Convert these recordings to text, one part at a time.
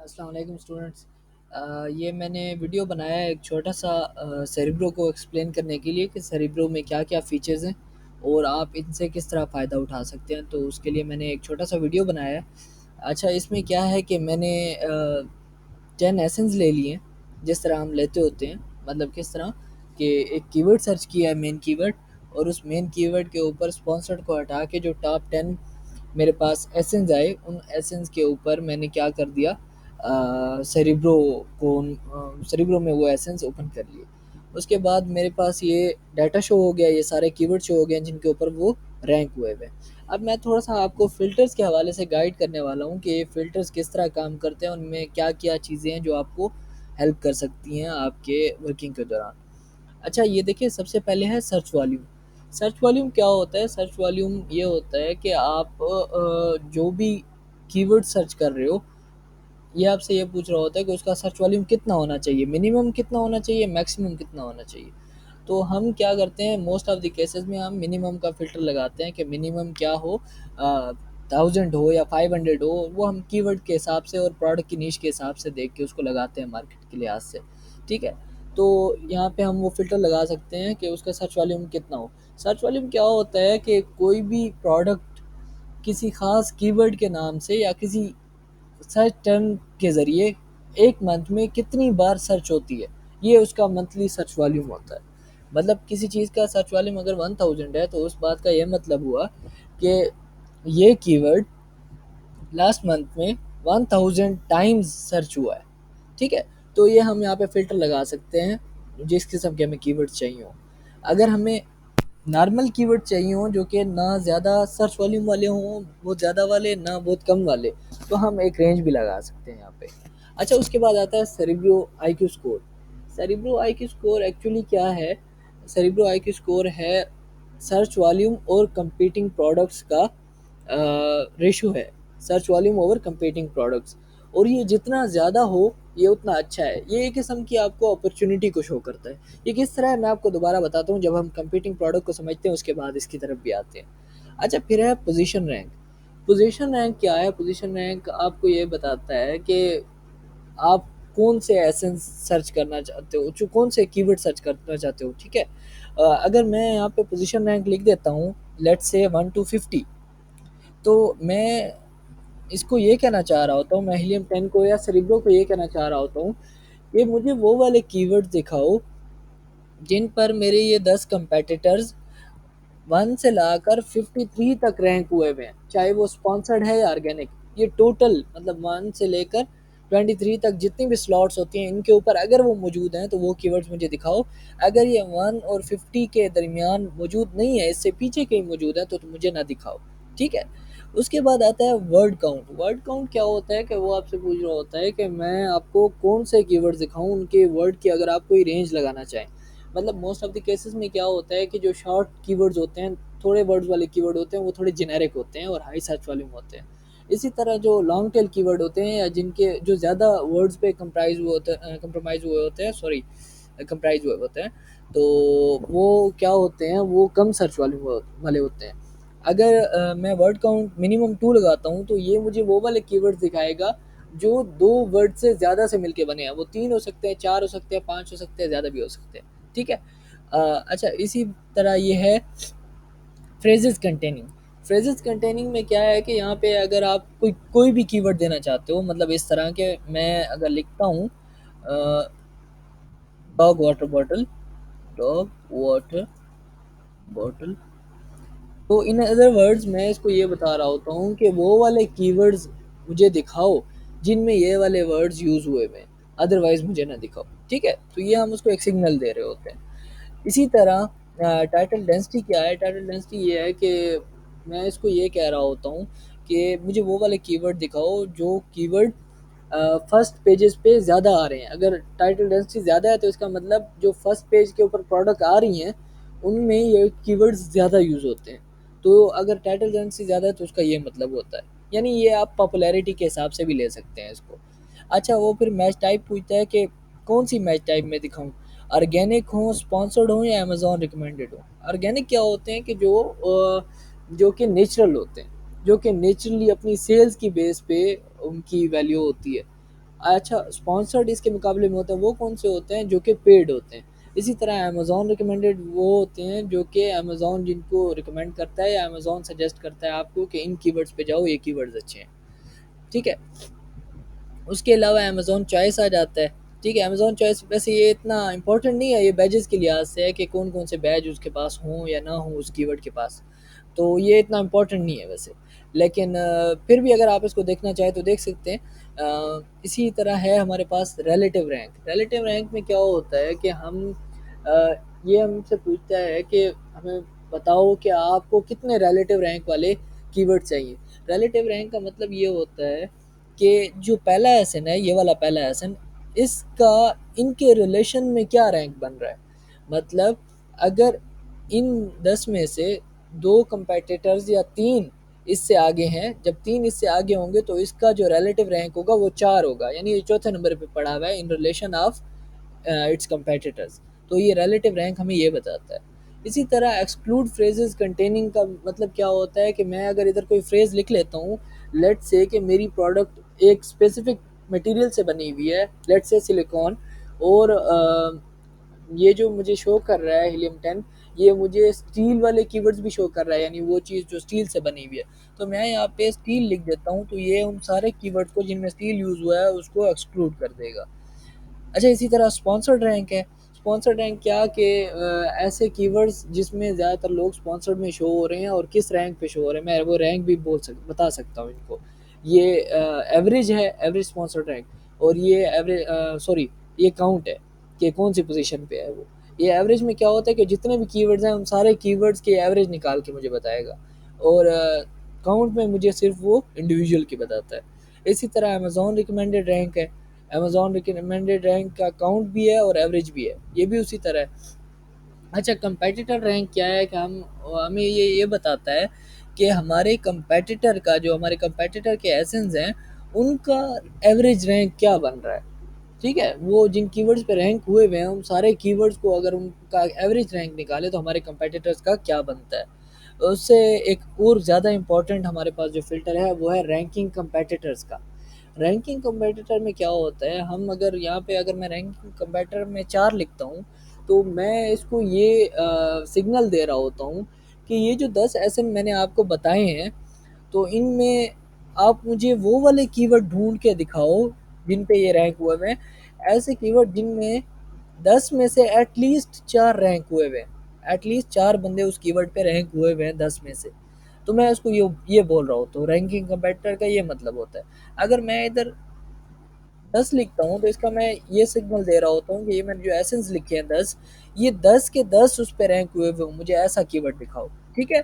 अस्सलाम वालेकुम स्टूडेंट्स। ये मैंने वीडियो बनाया है एक छोटा सा सेरिब्रो को एक्सप्लेन करने के लिए कि सेरिब्रो में क्या क्या फ़ीचर्स हैं और आप इनसे किस तरह फ़ायदा उठा सकते हैं। तो उसके लिए मैंने एक छोटा सा वीडियो बनाया है। अच्छा, इसमें क्या है कि मैंने 10 एसेंस ले लिए हैं जिस तरह हम लेते होते हैं। मतलब किस तरह कि एक कीवर्ड सर्च किया है, मेन कीवर्ड, और उस मेन कीवर्ड के ऊपर स्पॉन्सर्ड को हटा के जो टॉप 10 मेरे पास एसेंस आए, उन एसेंस के ऊपर मैंने क्या कर दिया, सेरिब्रो को सेरिब्रो में वो एसेंस ओपन कर लिए। उसके बाद मेरे पास ये डाटा शो हो गया, ये सारे कीवर्ड शो हो गए जिनके ऊपर वो रैंक हुए हुए। अब मैं थोड़ा सा आपको फ़िल्टर्स के हवाले से गाइड करने वाला हूँ कि ये फ़िल्टर्स किस तरह काम करते हैं, उनमें क्या क्या चीज़ें हैं जो आपको हेल्प कर सकती हैं आपके वर्किंग के दौरान। अच्छा, ये देखिए, सबसे पहले है सर्च वॉल्यूम। सर्च वॉल्यूम क्या होता है? सर्च वॉल्यूम ये होता है कि आप जो भी कीवर्ड सर्च कर रहे हो, ये आपसे ये पूछ रहा होता है कि उसका सर्च वॉल्यूम कितना होना चाहिए, मिनिमम कितना होना चाहिए, मैक्सिमम कितना होना चाहिए। तो हम क्या करते हैं, मोस्ट ऑफ द केसेस में हम मिनिमम का फ़िल्टर लगाते हैं कि मिनिमम क्या हो, 1000 हो या 500 हो, वो हम कीवर्ड के हिसाब से और प्रोडक्ट की नीश के हिसाब से देख के उसको लगाते हैं मार्केट के लिहाज से। ठीक है? तो यहाँ पे हम वो फ़िल्टर लगा सकते हैं कि उसका सर्च वॉल्यूम कितना हो। सर्च वॉल्यूम क्या होता है कि कोई भी प्रोडक्ट किसी ख़ास कीवर्ड के नाम से या किसी सर्च टर्म के ज़रिए एक मंथ में कितनी बार सर्च होती है, ये उसका मंथली सर्च वॉल्यूम होता है। मतलब किसी चीज़ का सर्च वॉल्यूम अगर 1000 है, तो उस बात का ये मतलब हुआ कि ये कीवर्ड लास्ट मंथ में 1000 टाइम्स सर्च हुआ है। ठीक है? तो ये हम यहाँ पे फ़िल्टर लगा सकते हैं जिस किस्म के हमें कीवर्ड चाहिए हों। अगर हमें नॉर्मल कीवर्ड चाहिए हों जो कि ना ज़्यादा सर्च वॉल्यूम वाले हों, बहुत ज़्यादा वाले, ना बहुत कम वाले, तो हम एक रेंज भी लगा सकते हैं यहाँ पे। अच्छा, उसके बाद आता है cerebro IQ score. Cerebro IQ score actually क्या है? सेरेब्रो आईक्यू स्कोर है सर्च वॉल्यूम और कंपीटिंग प्रोडक्ट्स का रेशो है। Search volume over competing products, और ये जितना ज़्यादा हो ये उतना अच्छा है। ये एक किस्म की आपको अपॉर्चुनिटी को शो करता है। ये किस तरह है मैं आपको दोबारा बताता हूँ, जब हम कंपीटिंग प्रोडक्ट को समझते हैं उसके बाद इसकी तरफ भी आते हैं। अच्छा, फिर है पोजीशन रैंक। पोजीशन रैंक क्या है? पोजीशन रैंक आपको ये बताता है कि आप कौन से एसेंस सर्च करना चाहते हो, जो कौन से कीवर्ड सर्च करना चाहते हो। ठीक है? अगर मैं यहाँ पे पोजीशन रैंक लिख देता हूँ, लेट्स से 1 टू 50, तो मैं इसको ये कहना चाह रहा होता हूँ, मैं हीलियम 10 को या सेरेब्रो को ये कहना चाह रहा होता हूँ कि मुझे वो वाले कीवर्ड दिखाओ जिन पर मेरे ये 10 कंपेटिटर्स 1 से लाकर 53 तक रैंक हुए हुए हैं, चाहे वो स्पॉन्सर्ड है या ऑर्गेनिक। ये टोटल मतलब 1 से लेकर 23 तक जितनी भी स्लॉट्स होती हैं, इनके ऊपर अगर वो मौजूद हैं तो वो कीवर्ड्स मुझे दिखाओ। अगर ये 1 और 50 के दरमियान मौजूद नहीं है, इससे पीछे कहीं मौजूद है, तो मुझे ना दिखाओ। ठीक है? उसके बाद आता है वर्ड काउंट। वर्ड काउंट क्या होता है कि वो आपसे पूछ रहा होता है कि मैं आपको कौन से कीवर्ड्स दिखाऊं, उनके वर्ड की अगर आप कोई रेंज लगाना चाहें। मतलब मोस्ट ऑफ द केसेस में क्या होता है कि जो शॉर्ट कीवर्ड्स होते हैं, थोड़े वर्ड्स वाले कीवर्ड होते हैं, वो थोड़े जेनेरिक होते हैं और हाई सर्च वॉल्यूम होते हैं। इसी तरह जो लॉन्ग टेल कीवर्ड होते हैं या जिनके जो ज़्यादा वर्ड्स पे कंप्राइज हुए होते हैं, कंप्रोमाइज़ हुए होते हैं, सॉरी, कंप्राइज हुए होते हैं, तो वो क्या होते हैं, वो कम सर्च वॉल्यूम वाले होते हैं। अगर मैं वर्ड काउंट मिनिमम 2 लगाता हूँ, तो ये मुझे वो वाले कीवर्ड्स दिखाएगा जो 2 वर्ड से ज़्यादा से मिलके बने हैं। वो 3 हो सकते हैं, 4 हो सकते हैं, 5 हो सकते हैं, ज़्यादा भी हो सकते हैं। ठीक है? अच्छा, इसी तरह ये है फ्रेजेस कंटेनिंग। फ्रेजेस कंटेनिंग में क्या है कि यहाँ पे अगर आप कोई भी कीवर्ड देना चाहते हो, मतलब इस तरह के, मैं अगर लिखता हूँ dog water bottle, dog water bottle, तो इन अदर वर्ड्स मैं इसको ये बता रहा होता हूँ कि वो वाले कीवर्ड्स मुझे दिखाओ जिनमें ये वाले वर्ड्स यूज़ हुए हुए हैं, अदरवाइज मुझे ना दिखाओ। ठीक है? तो ये हम उसको एक सिग्नल दे रहे होते हैं। इसी तरह टाइटल डेंसिटी क्या है? टाइटल डेंसिटी ये है कि मैं इसको ये कह रहा होता हूँ कि मुझे वो वाले कीवर्ड दिखाओ जो कीवर्ड फर्स्ट पेजेस पे ज़्यादा आ रहे हैं। अगर टाइटल डेंसिटी ज़्यादा है तो इसका मतलब जो फर्स्ट पेज के ऊपर प्रोडक्ट आ रही हैं, उनमें ये कीवर्ड्स ज़्यादा यूज़ होते हैं। तो अगर टाइटल डेंसिटी ज़्यादा है तो उसका ये मतलब होता है। यानी ये आप पॉपुलैरिटी के हिसाब से भी ले सकते हैं इसको। अच्छा, वो फिर मैच टाइप पूछता है कि कौन सी मैच टाइप में दिखाऊँ? ऑर्गेनिक हो, स्पॉन्सर्ड हो या अमेज़न रिकमेंडेड हो। ऑर्गेनिक क्या होते हैं कि जो कि नेचुरल होते हैं, जो कि नेचुरली अपनी सेल्स की बेस पे उनकी वैल्यू होती है। अच्छा, स्पॉन्सर्ड इसके मुकाबले में होते हैं वो कौन से होते हैं, जो कि पेड होते हैं। इसी तरह अमेज़न रिकमेंडेड वो होते हैं जो कि अमेज़न जिनको रिकमेंड करता है या अमेज़न सजेस्ट करता है आपको कि इन कीवर्ड्स पे जाओ, ये कीवर्ड्स अच्छे हैं, ठीक है। उसके अलावा अमेज़न चॉइस आ जाता है, ठीक है। अमेज़न चॉइस वैसे ये इतना इंपॉर्टेंट नहीं है, ये बैजेस के लिहाज से है कि कौन कौन से बैज उसके पास हों या ना हों उस कीवर्ड के पास, तो ये इतना इंपॉर्टेंट नहीं है वैसे। लेकिन फिर भी अगर आप इसको देखना चाहें तो देख सकते हैं। इसी तरह है हमारे पास रिलेटिव रैंक। रिलेटिव रैंक में क्या होता है कि हम अ, ये हमसे पूछता है कि हमें बताओ कि आपको कितने रिलेटिव रैंक वाले कीवर्ड चाहिए। रिलेटिव रैंक का मतलब ये होता है कि जो पहला एसएन है, ये वाला पहला एसएन, इसका इनके रिलेशन में क्या रैंक बन रहा है। मतलब अगर इन 10 में से 2 कंपेटिटर्स या 3 इससे आगे हैं, जब 3 इससे आगे होंगे तो इसका जो रिलेटिव रैंक होगा वो 4 होगा, यानी ये चौथे नंबर पे पड़ा हुआ है in relation of its competitors. तो ये रिलेटिव रैंक हमें ये बताता है। इसी तरह एक्सक्लूड फ्रेजेस कंटेनिंग का मतलब क्या होता है कि मैं अगर इधर कोई फ्रेज लिख लेता हूँ, लेट्स से कि मेरी प्रोडक्ट एक स्पेसिफिक मटेरियल से बनी हुई है, लेट्स से सिलिकॉन, और ये जो मुझे शो कर रहा है हीलियम 10, ये मुझे स्टील वाले कीवर्ड्स भी शो कर रहा है, यानी वो चीज़ जो स्टील से बनी हुई है। तो मैं यहाँ पे स्टील लिख देता हूँ, तो ये उन सारे कीवर्ड्स को जिनमें स्टील यूज़ हुआ है उसको एक्सक्लूड कर देगा। अच्छा, इसी तरह स्पॉन्सर्ड रैंक है। स्पॉन्सर्ड रैंक क्या कि ऐसे कीवर्ड्स जिसमें ज़्यादातर लोग स्पॉन्सर्ड में शो हो रहे हैं और किस रैंक पे शो हो रहे हैं, मैं वो रैंक भी बता सकता हूँ इनको। ये एवरेज है, एवरेज स्पॉन्सर्ड रैंक, और ये एवरेज सॉरी, ये काउंट है कि कौन सी पोजीशन पे है वो। ये एवरेज में क्या होता है कि जितने भी कीवर्ड्स हैं उन सारे कीवर्ड्स के एवरेज निकाल के मुझे बताएगा, और काउंट में मुझे सिर्फ वो इंडिविजुअल की बताता है। इसी तरह अमेज़न रिकमेंडेड रैंक है। अमेज़न रिकमेंडेड रैंक का काउंट भी है और एवरेज भी है, ये भी उसी तरह है। अच्छा, कंपेटिटर रैंक क्या है कि हम हमें ये बताता है कि हमारे कंपेटिटर का, जो हमारे कंपेटिटर के एसेंस हैं, उनका एवरेज रैंक क्या बन रहा है, ठीक है। वो जिन कीवर्ड्स पे रैंक हुए हुए हैं उन सारे कीवर्ड्स को अगर उनका एवरेज रैंक निकाले तो हमारे कंपेटिटर्स का क्या बनता है। उससे एक और ज़्यादा इम्पोर्टेंट हमारे पास जो फ़िल्टर है वो है रैंकिंग कंपेटिटर्स का। रैंकिंग कंपेटिटर में क्या होता है, हम अगर यहाँ पे अगर मैं रैंकिंग कंपेटिटर में 4 लिखता हूँ, तो मैं इसको ये सिग्नल दे रहा होता हूँ कि ये जो 10 एसएम मैंने आपको बताए हैं, तो इनमें आप मुझे वो वाले कीवर्ड ढूँढ के दिखाओ जिन पे ये रैंक हुए हुए हैं। ऐसे कीवर्ड जिनमें 10 में से एटलीस्ट 4 रैंक हुए हुए हैं। एटलीस्ट 4 बंदे उस कीवर्ड पे रैंक हुए हुए हैं 10 में से। तो मैं उसको ये बोल रहा हूँ, तो रैंकिंग कंपेटिटर का ये मतलब होता है। अगर मैं इधर 10 लिखता हूँ तो इसका मैं ये सिग्नल दे रहा होता हूँ कि ये मैंने जो एसेंस लिखे हैं 10, ये 10 के 10 उस पे रैंक हुए हुए हों, मुझे ऐसा कीवर्ड दिखाओ, ठीक है।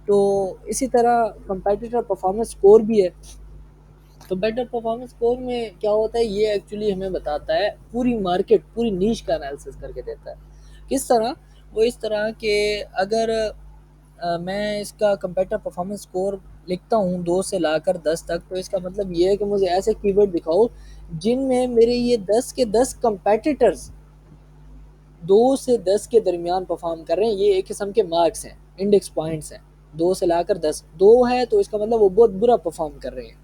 तो इसी तरह कंपेटिटर परफॉर्मेंस स्कोर भी है। तो बेटर परफॉर्मेंस स्कोर में क्या होता है, ये एक्चुअली हमें बताता है पूरी मार्केट, पूरी नीश का एनालिसिस करके देता है। किस तरह, वो इस तरह के अगर मैं इसका कंपेटिटर परफॉर्मेंस स्कोर लिखता हूँ 2 से लाकर 10 तक, तो इसका मतलब ये है कि मुझे ऐसे कीवर्ड दिखाओ जिनमें मेरे ये 10 के 10 कंपेटिटर्स 2 से 10 के दरमियान परफॉर्म कर रहे हैं। ये एक किस्म के मार्क्स हैं, इंडेक्स पॉइंट्स हैं। 2 से लाकर 10, 2 है तो इसका मतलब वो बहुत बुरा परफॉर्म कर रहे हैं,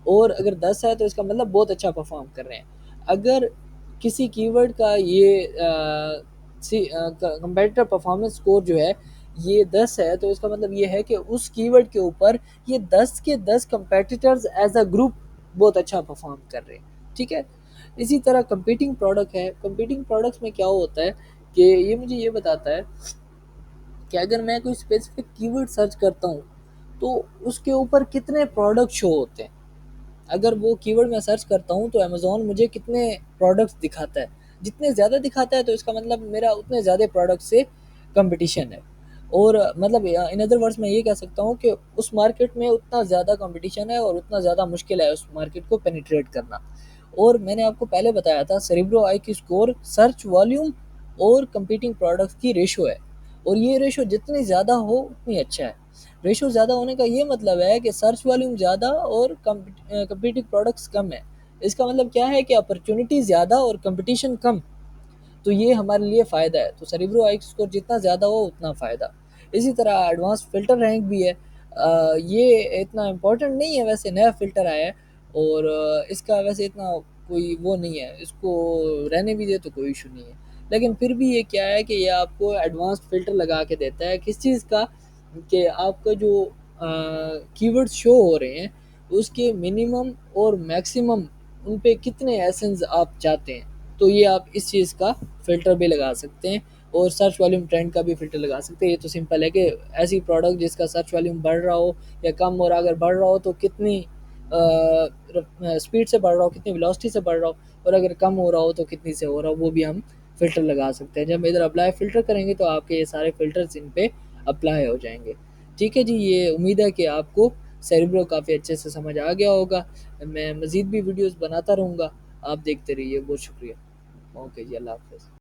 और अगर 10 है तो इसका मतलब बहुत अच्छा परफॉर्म कर रहे हैं। अगर किसी कीवर्ड का ये कंपेटिटर परफॉर्मेंस स्कोर जो है ये 10 है, तो इसका मतलब ये है कि उस कीवर्ड के ऊपर ये 10 के 10 कंपेटिटर्स एज अ ग्रुप बहुत अच्छा परफॉर्म कर रहे हैं, ठीक है। इसी तरह कंपीटिंग प्रोडक्ट है। कंपीटिंग प्रोडक्ट्स में क्या होता है कि ये मुझे ये बताता है कि अगर मैं कोई स्पेसिफिक कीवर्ड सर्च करता हूँ तो उसके ऊपर कितने प्रोडक्ट शो होते हैं। अगर वो कीवर्ड मैं सर्च करता हूँ तो अमेज़न मुझे कितने प्रोडक्ट्स दिखाता है, जितने ज़्यादा दिखाता है तो इसका मतलब मेरा उतने ज़्यादा प्रोडक्ट से कंपटीशन है। और मतलब इन अदर वर्ड्स मैं ये कह सकता हूँ कि उस मार्केट में उतना ज़्यादा कंपटीशन है और उतना ज़्यादा मुश्किल है उस मार्केट को पेनिट्रेट करना। और मैंने आपको पहले बताया था सेरेब्रो आई की स्कोर सर्च वॉल्यूम और कंपीटिंग प्रोडक्ट्स की रेशो है, और ये रेशो जितनी ज़्यादा हो उतनी अच्छा है। रेशो ज़्यादा होने का ये मतलब है कि सर्च वॉल्यूम ज़्यादा और कंपीटिंग प्रोडक्ट्स कम है। इसका मतलब क्या है कि अपॉर्चुनिटी ज़्यादा और कंपटीशन कम, तो ये हमारे लिए फ़ायदा है। तो सेरेब्रो आई स्कोर जितना ज़्यादा हो उतना फ़ायदा। इसी तरह एडवांस फ़िल्टर रैंक भी है। ये इतना इम्पोर्टेंट नहीं है वैसे, नया फ़िल्टर आया है, और इसका वैसे इतना कोई वो नहीं है, इसको रहने भी दे तो कोई इशू नहीं है। लेकिन फिर भी ये क्या है कि ये आपको एडवांस्ड फ़िल्टर लगा के देता है किस चीज़ का, कि आपका जो कीवर्ड्स शो हो रहे हैं उसके मिनिमम और मैक्सिमम उन पे कितने एसेंस आप चाहते हैं, तो ये आप इस चीज़ का फ़िल्टर भी लगा सकते हैं। और सर्च वॉल्यूम ट्रेंड का भी फ़िल्टर लगा सकते हैं। ये तो सिंपल है कि ऐसी प्रोडक्ट जिसका सर्च वॉल्यूम बढ़ रहा हो या कम, और अगर बढ़ रहा हो तो कितनी स्पीड से बढ़ रहा हो, कितनी वेलोसिटी से बढ़ रहा हो, और अगर कम हो रहा हो तो कितनी से हो रहा हो, वो भी हम फ़िल्टर लगा सकते हैं। जब इधर अप्लाई फ़िल्टर करेंगे तो आपके ये सारे फ़िल्टर्स इन पे अप्लाई हो जाएंगे। ठीक है जी, ये उम्मीद है कि आपको सेरेब्रो काफ़ी अच्छे से समझ आ गया होगा। मैं मज़ीद भी वीडियोस बनाता रहूँगा, आप देखते रहिए। बहुत शुक्रिया। ओके जी, अल्लाह हाफ़िज़।